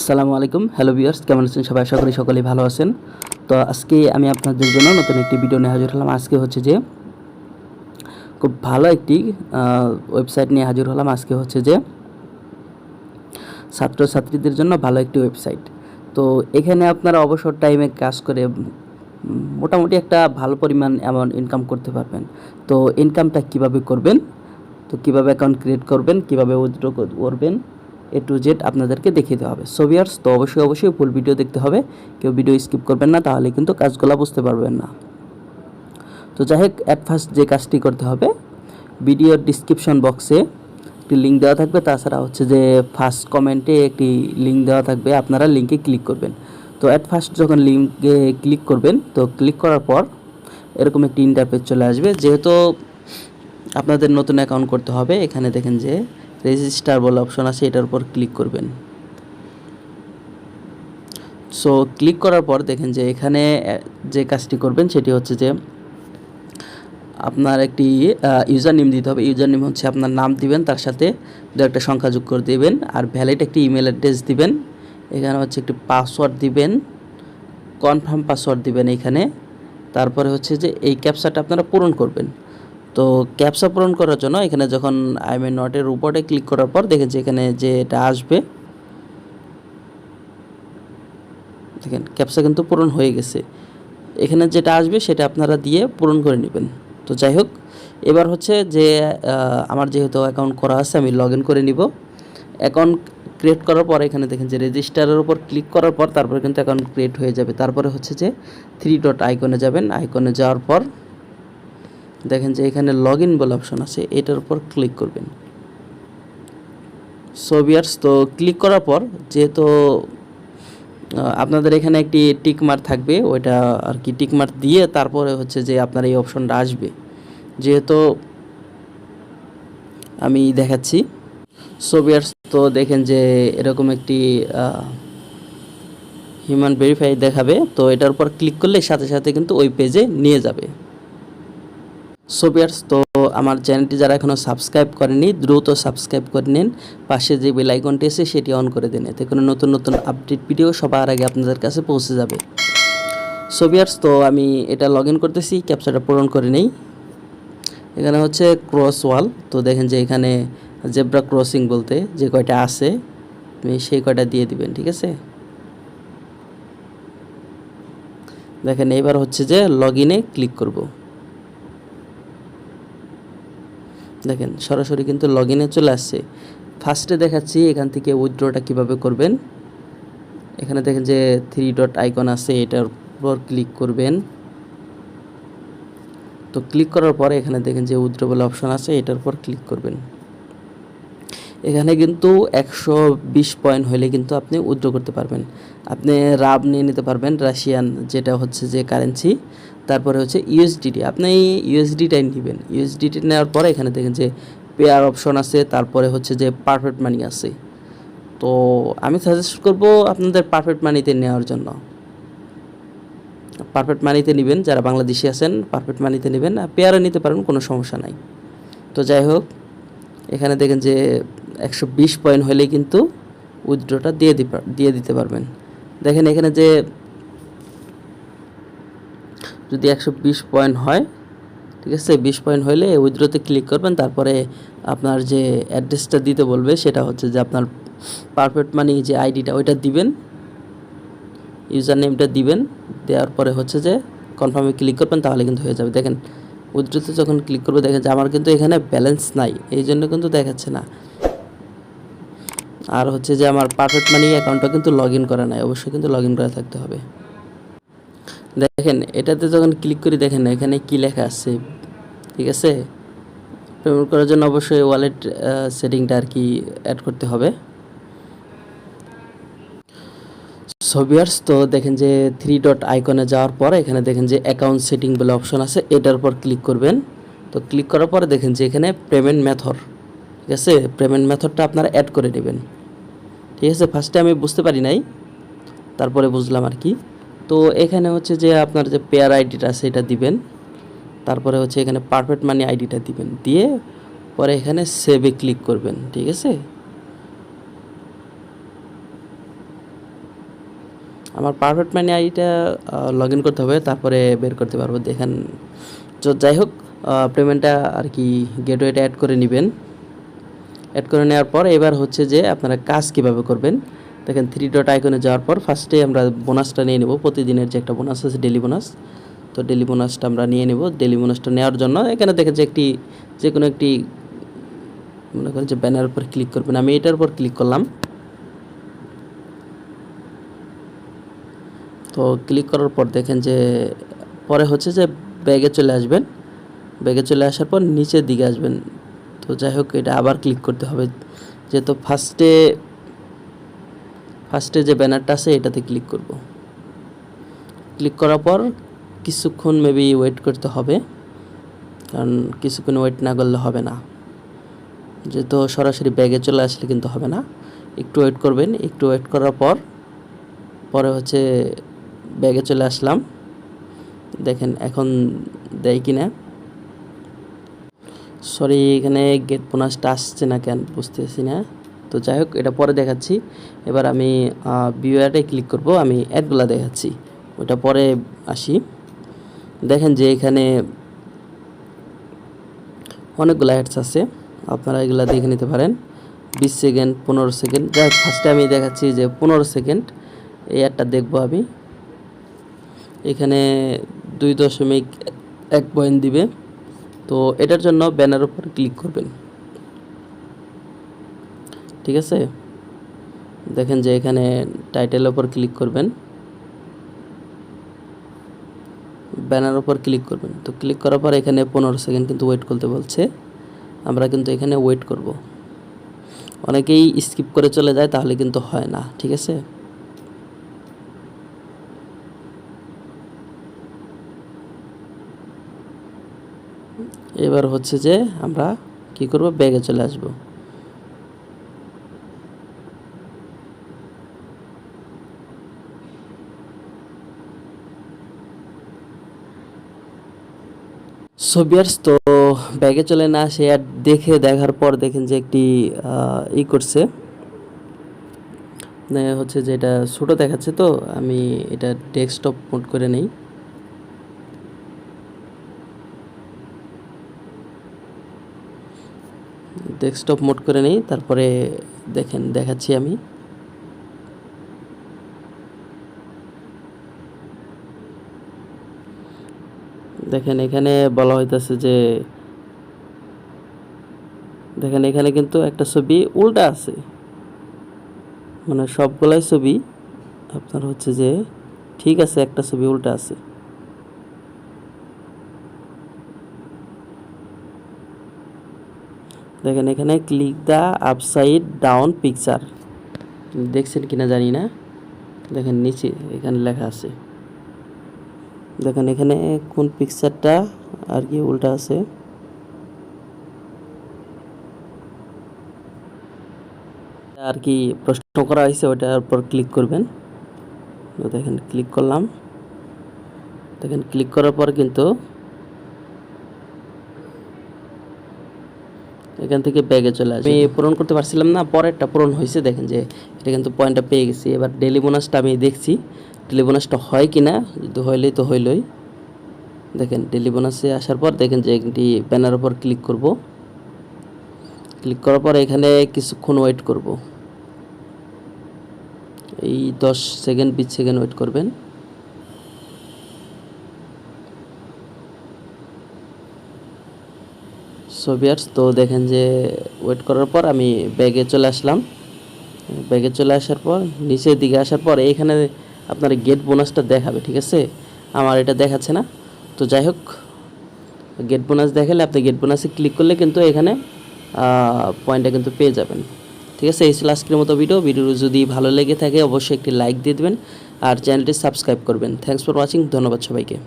আসসালামু আলাইকুম, hello viewers, কেমন আছেন সবাই? আশা করি সকলেই ভালো আছেন। তো আজকে আমি আপনাদের জন্য নতুন একটি ভিডিও নিয়ে হাজির হলাম। আজকে হচ্ছে যে খুব ভালো একটি ওয়েবসাইট নিয়ে হাজির হলাম। আজকে হচ্ছে যে ছাত্রছাত্রীদের জন্য ভালো একটি ওয়েবসাইট। তো এখানে আপনারা অবসর টাইমে কাজ করে মোটামুটি একটা ভালো পরিমাণ অ্যামাউন্ট ইনকাম করতে পারবেন। তো ইনকামটা কিভাবে করবেন, তো কীভাবে অ্যাকাউন্ট ক্রিয়েট করবেন, কীভাবে উইথড্র করবেন, এ টু জেড আপনাদেরকে দেখিয়ে দেওয়া হবে। সো ভিউয়ার্স, তো অবশ্যই ফুল ভিডিও দেখতে হবে, কেউ ভিডিও স্কিপ করবেন না, তাহলে কিন্তু কাজগুলো বুঝতে পারবেন না। তো যাই হোক, অ্যাট ফার্স্ট যে কাজটি করতে হবে, ভিডিওর ডিসক্রিপশন বক্সে একটি লিঙ্ক দেওয়া থাকবে, তাছাড়া হচ্ছে যে ফার্স্ট কমেন্টে একটি লিঙ্ক দেওয়া থাকবে, আপনারা লিঙ্কে ক্লিক করবেন। তো অ্যাট ফার্স্ট যখন লিঙ্কে ক্লিক করবেন, তো ক্লিক করার পর এরকম একটি ইন্টারফেস চলে আসবে। যেহেতু আপনাদের নতুন অ্যাকাউন্ট করতে হবে, এখানে দেখেন যে রেজিস্টার বলে অপশন আছে, এটার উপর ক্লিক করবেন। সো ক্লিক করার পর দেখেন যে এখানে যে কাজটি করবেন সেটি হচ্ছে যে আপনার একটি ইউজার নেম দিতে হবে। ইউজার নেম হচ্ছে আপনার নাম দিবেন, তার সাথে দু একটা সংখ্যা যোগ করে দেবেন, আর ভ্যালিড একটি ইমেল অ্যাড্রেস দিবেন। এখানে হচ্ছে একটি পাসওয়ার্ড দিবেন, কনফার্ম পাসওয়ার্ড দিবেন এখানে। তারপরে হচ্ছে যে এই ক্যাপচাটা আপনারা পূরণ করবেন। তো ক্যাপচা পূরণ করার জন্য এখানে যখন আই এম নটের উপরে ক্লিক করার পর দেখেন যে এখানে যে এটা আসবে, দেখেন ক্যাপচা কিন্তু পূরণ হয়ে গেছে। এখানে যেটা আসবে সেটা আপনারা দিয়ে পূরণ করে নেবেন। তো যাই হোক, এবার হচ্ছে যে আমার যেহেতু অ্যাকাউন্ট করা আছে, আমি লগ ইন করে নিব। অ্যাকাউন্ট ক্রিয়েট করার পর এখানে দেখেন যে রেজিস্টারের উপর ক্লিক করার পর তারপরে কিন্তু অ্যাকাউন্ট ক্রিয়েট হয়ে যাবে। তারপরে হচ্ছে যে 3 ডট আইকনে যাবেন। আইকনে যাওয়ার পর দেখেন যে এখানে লগ ইন বলে অপশন আছে, এটার উপর ক্লিক করবেন। সো ভিউয়ার্স, তো ক্লিক করার পর যেহেতু আপনাদের এখানে একটি টিক মার্ক থাকবে, ওইটা আর কি টিক মার্ক দিয়ে তারপরে হচ্ছে যে আপনার এই অপশনটা আসবে। যেহেতু আমি দেখাচ্ছি, সো ভিউয়ার্স, তো দেখেন যে এরকম একটি হিউম্যান ভেরিফাই দেখাবে। তো এটার উপর ক্লিক করলে সাথে সাথে কিন্তু ওই পেজে নিয়ে যাবে। সো ভিউয়ার্স, তো আমার চ্যানেলটি যারা এখনও সাবস্ক্রাইব করেনি, দ্রুত সাবস্ক্রাইব করে নিন। পাশে যে বেল আইকনটি আছে সেটি অন করে দিন, এতে কোনো নতুন নতুন আপডেট ভিডিও সবার আগে আপনাদের কাছে পৌঁছে যাবে। সো ভিউয়ার্স, তো আমি এটা লগ ইন করতেছি, ক্যাপচাটা পূরণ করে নেই। এখানে হচ্ছে ক্রস ওয়াল, তো দেখেন যে এখানে জেব্রা ক্রসিং বলতে যে কয়টা আছে আপনি সেই কয়টা দিয়ে দিবেন, ঠিক আছে। দেখেন এবার হচ্ছে যে লগ ইনে ক্লিক করব। দেখেন সরাসরি কিন্তু লগ ইনে চলে আসছে। ফার্স্টে দেখাচ্ছি এখান থেকে উইথড্রটা কিভাবে করবেন। এখানে দেখেন যে 3 ডট আইকন আছে, এটার উপর ক্লিক করবেন। তো ক্লিক করার পরে এখানে দেখেন যে উইথড্র বলে অপশন আছে, এটার উপর ক্লিক করবেন। এখানে কিন্তু 120 পয়েন্ট হলে কিন্তু আপনি উইথড্র করতে পারবেন। আপনি রাব নিয়ে নিতে পারবেন, রাশিয়ান যেটা হচ্ছে যে কারেন্সি। তারপরে হচ্ছে ইউএসডিটি, আপনি ইউএসডিটাই নেবেন। ইউএসডিটি নেওয়ার পরে এখানে দেখেন যে পেয়ার অপশন আছে, তারপরে হচ্ছে যে পারফেক্ট মানি আছে। তো আমি সাজেস্ট করব আপনাদের পারফেক্ট মানিতে নেওয়ার জন্য। পারফেক্ট মানিতে নেবেন, যারা বাংলাদেশি আছেন পারফেক্ট মানিতে নেবেন, পেয়ারে নিতে পারেন, কোনো সমস্যা নাই। তো যাই হোক, এখানে দেখেন যে 120 পয়েন্ট হলেই কিন্তু উইথড্রটা দিয়ে দিতে পারবেন। দেখেন এখানে যে যদি 120 পয়েন্ট হয়, ঠিক আছে, 20 পয়েন্ট হলে উইথড্রতে ক্লিক করবেন। তারপরে আপনার যে অ্যাড্রেসটা দিতে বলবে সেটা হচ্ছে যে আপনার পারফেক্ট মানি যে আইডিটা ওইটা দিবেন, ইউজার নেমটা দিবেন। দেওয়ার পরে হচ্ছে যে কনফার্মে ক্লিক করবেন, তাহলে কিন্তু হয়ে যাবে। দেখেন উইথড্রতে যখন ক্লিক করবে দেখেন যে আমার কিন্তু এখানে ব্যালেন্স নাই, এই জন্য কিন্তু দেখাচ্ছে না। আর হচ্ছে যে আমার পারফেক্ট মানি অ্যাকাউন্টটা কিন্তু লগ ইন করা নাই, অবশ্যই কিন্তু লগ ইন করা থাকতে হবে। দেখেন এটাতে যখন ক্লিক করি দেখেন এখানে কি লেখা আছে, ঠিক আছে। পেমেন্ট করার জন্য অবশ্যই ওয়ালেট সেটিংটা আর কি অ্যাড করতে হবে। সো ভিউয়ার্স, তো দেখেন যে 3 ডট আইকনে যাওয়ার পরে এখানে দেখেন যে অ্যাকাউন্ট সেটিং বলে অপশন আছে, এটার উপর ক্লিক করবেন। তো ক্লিক করার পরে দেখেন যে এখানে পেমেন্ট মেথড, ঠিক আছে, পেমেন্ট মেথডটা আপনারা অ্যাড করে নেবেন, ঠিক আছে। ফার্স্টে আমি বুঝতে পারি নাই, তারপরে বুঝলাম আর কি। তো এখানে হচ্ছে যে আপনার যে পেয়ার আইডিটা আছে এটা দিবেন, তারপরে হচ্ছে এখানে পারফেক্ট মানি আইডিটা দিবেন, দিয়ে পরে এখানে সেভে ক্লিক করবেন, ঠিক আছে। আমার পারফেক্ট মানি আইডিটা লগ ইন করতে হবে, তারপরে বের করতে পারবো। দেখেন, তো যাই হোক, পেমেন্টটা আর কি গেটওয়েটা অ্যাড করে নেবেন। অ্যাড করে নেওয়ার পর এবার হচ্ছে যে আপনারা কাজ কিভাবে করবেন। দেখেন 3 ডট আইকনে যাওয়ার পর ফার্স্টে আমরা বোনাসটা নিয়ে নেব। প্রতিদিনের যে একটা বোনাস আছে ডেলি বোনাস, তো ডেলি বোনাসটা আমরা নিয়ে নেব। ডেলি বোনাসটা নেওয়ার জন্য এখানে দেখেন যে যে কোনো একটি মনে করেন যে ব্যানার উপর ক্লিক করবেন। আমি এটার উপর ক্লিক করলাম। তো ক্লিক করার পর দেখেন যে পরে হচ্ছে যে ব্যাগে চলে আসবেন। ব্যাগে চলে আসার পর নিচের দিকে আসবেন। তো যাই হোক, এটা আবার ক্লিক করতে হবে, যেহেতু ফার্স্টে যে ব্যানারটা আছে এটাতে ক্লিক করব। ক্লিক করার পর কিছুক্ষণ মেবি ওয়েট করতে হবে, কারণ কিছুক্ষণ ওয়েট না করলে হবে না, যেহেতু সরাসরি ব্যাগে চলে আসলে কিন্তু হবে না। একটু ওয়েট করবেন। একটু ওয়েট করার পরে হচ্ছে ব্যাগে চলে আসলাম। দেখেন এখন দেয় কি না। সরি, এখানে গেট বোনাসটা আসছে না কেন বুঝতেছি না। তো যাই হোক, এটা পরে দেখাচ্ছি। এবার আমি ভিউ অ্যাডে ক্লিক করব। আমি অ্যাডগুলো দেখাচ্ছি, ওটা পরে আসি। দেখেন যে এখানে অনেকগুলো অ্যাডস আছে, আপনারা এগুলো দেখে নিতে পারেন। 20 সেকেন্ড, 15 সেকেন্ড। যাই হোক, ফার্স্টে আমি দেখাচ্ছি যে 15 সেকেন্ড এই অ্যাডটা দেখব আমি। এখানে 2.1 পয়েন্ট দিবে। তো এটার জন্য ব্যানার উপর ক্লিক করবেন, ঠিক আছে। দেখেন যে এখানে টাইটেলের উপর ক্লিক করবেন, ব্যানার উপর ক্লিক করবেন। তো ক্লিক করার পর এখানে 15 সেকেন্ড কিন্তু ওয়েট করতে বলছে। আমরা কিন্তু এখানে ওয়েট করব। অনেকেই স্কিপ করে চলে যায়, তাহলে কিন্তু হয় না, ঠিক আছে। এবার হচ্ছে যে আমরা কি করব, ব্যাগে চলে আসব। সোভিয়ার্স, তো ব্যাগে চলে না আসে অ্যাড দেখার পর দেখেন যে একটি করছে, হচ্ছে যে এটা ছোটো দেখাচ্ছে। তো আমি এটা ডেস্কটপ মোড করে নেই। ডেস্কটপ মোড করে নেই, তারপরে দেখেন দেখাচ্ছি আমি। দেখেন এখানে বলা হইতেছে যে দেখেন এখানে কিন্তু একটা ছবি উল্টা আছে, মানে সবগুলাই ছবি আপনার হচ্ছে যে ঠিক আছে, একটা ছবি উল্টা আছে। দেখেন এখানে click the upside down picture, দেখছেন কিনা জানি না। দেখেন নিচে এখানে লেখা আছে। দেখেন এখানে কোন পিকচারটা আর কি উল্টা আছে। আর কি প্রশ্ন করা হয়েছে, ওটার উপর ক্লিক করবেন। তো দেখেন ক্লিক করলাম। দেখেন ক্লিক করার পর কিন্তু এখান থেকে ব্যাগে চলে আসবে। আমি পূরণ করতে পারছিলাম না, পরেরটা পূরণ হয়েছে। দেখেন যে এটা কিন্তু পয়েন্টটা পেয়ে গেছি। এবার ডেলি বোনাসটা আমি দেখছি, ডেলি বোনাসটা হয় কি না। যদি হইলেই তো হইলই। দেখেন ডেলি বোনাসে আসার পর দেখেন যে একটি ব্যানার উপর ক্লিক করব। ক্লিক করার পর এখানে কিছুক্ষণ ওয়েট করব, এই 10 সেকেন্ড 20 সেকেন্ড ওয়েট করবেন। সোভিয়ার্স, তো দেখেন যে ওয়েট করার পর আমি ব্যাগে চলে আসলাম। ব্যাগে চলে আসার পর নিচের দিকে আসার পর এইখানে আপনার গেট বোনাসটা দেখাবে, ঠিক আছে। আমার এটা দেখাচ্ছে না। তো যাই হোক, গেট বোনাস দেখালে আপনি গেট বোনাসে ক্লিক করলে কিন্তু এখানে পয়েন্টটা কিন্তু পেয়ে যাবেন, ঠিক আছে। এই ছিল আজকের মতো ভিডিও যদি ভালো লেগে থাকে অবশ্যই একটি লাইক দিয়ে দেবেন আর চ্যানেলটি সাবস্ক্রাইব করবেন। Thanks for watching. ধন্যবাদ সবাইকে।